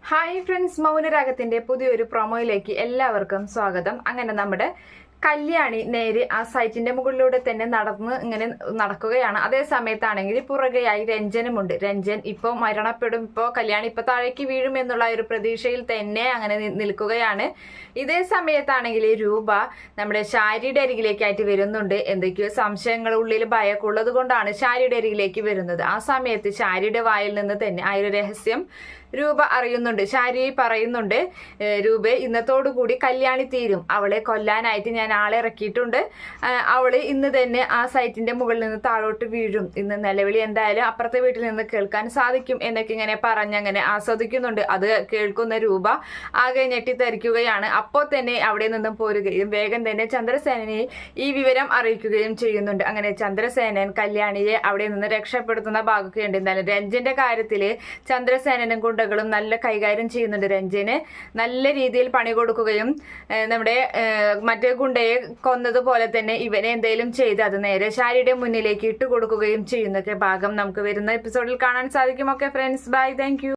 Hi friends, മൗനരാഗത്തിന്റെ പുതിയൊരു പ്രൊമോയിലേക്ക് എല്ലാവർക്കും സ്വാഗതം. അങ്ങനെ നമ്മുടെ കല്യാണി നേരെ ആ സൈറ്റിന്റെ മുകളിലൂടെ തന്നെ ഇങ്ങനെ നടക്കുകയാണ്. അതേ സമയത്താണെങ്കിൽ പുറകെയായി രഞ്ജനുമുണ്ട്. രഞ്ജൻ ഇപ്പൊ മരണപ്പെടും, ഇപ്പോ കല്യാണി ഇപ്പൊ താഴേക്ക് വീഴും എന്നുള്ള ഒരു പ്രതീക്ഷയിൽ തന്നെ അങ്ങനെ നിൽക്കുകയാണ്. ഇതേ സമയത്താണെങ്കിൽ രൂപ നമ്മുടെ ശാരിയുടെ അരികിലേക്കായിട്ട് വരുന്നുണ്ട്. എന്തൊക്കെയോ സംശയങ്ങൾ ഉള്ളിൽ ഭയമൊക്കെ ഉള്ളത് കൊണ്ടാണ് ശാരിയുടെ അരികിലേക്ക് വരുന്നത്. ആ സമയത്ത് ശാരിയുടെ വായിൽ നിന്ന് തന്നെ ആ ഒരു രഹസ്യം രൂപ അറിയുന്നുണ്ട്. ശാരി പറയുന്നുണ്ട്, രൂപ ഇന്നത്തോടുകൂടി കല്യാണി തീരും, അവളെ കൊല്ലാനായിട്ട് ഞാൻ ആളെ ഇറക്കിയിട്ടുണ്ട്, അവള് ഇന്ന് തന്നെ ആ സൈറ്റിന്റെ മുകളിൽ നിന്ന് താഴോട്ട് വീഴും, ഇന്ന് നിലവിളി എന്തായാലും അപ്പുറത്തെ വീട്ടിൽ നിന്ന് കേൾക്കാൻ സാധിക്കും എന്നൊക്കെ ഇങ്ങനെ പറഞ്ഞങ്ങനെ ആസ്വദിക്കുന്നുണ്ട്. അത് കേൾക്കുന്ന രൂപ ആകെ ഞെട്ടിത്തരിക്കുകയാണ്. അപ്പോൾ തന്നെ അവിടെ നിന്നും പോരുകയും വേഗം തന്നെ ചന്ദ്രസേനനെ ഈ വിവരം അറിയിക്കുകയും ചെയ്യുന്നുണ്ട്. അങ്ങനെ ചന്ദ്രസേനൻ കല്യാണിയെ അവിടെ നിന്ന് രക്ഷപ്പെടുത്തുന്ന ഭാഗമൊക്കെ ഉണ്ട്. എന്തായാലും രഞ്ജന്റെ കാര്യത്തില് ചന്ദ്രസേനനും ഗുണ്ടകളും നല്ല കൈകാര്യം ചെയ്യുന്നുണ്ട്. രഞ്ജന് നല്ല രീതിയിൽ പണി കൊടുക്കുകയും നമ്മുടെ മറ്റേ ഗുണ്ടയെ കൊന്നതുപോലെ തന്നെ ഇവനെ എന്തെങ്കിലും ചെയ്ത് അത് നേരെ ശാരിയുടെ മുന്നിലേക്ക് ഇട്ട് കൊടുക്കുകയും ചെയ്യുന്നൊക്കെ ഭാഗം നമുക്ക് വരുന്ന എപ്പിസോഡിൽ കാണാൻ സാധിക്കും. Okay friends, bye, thank U.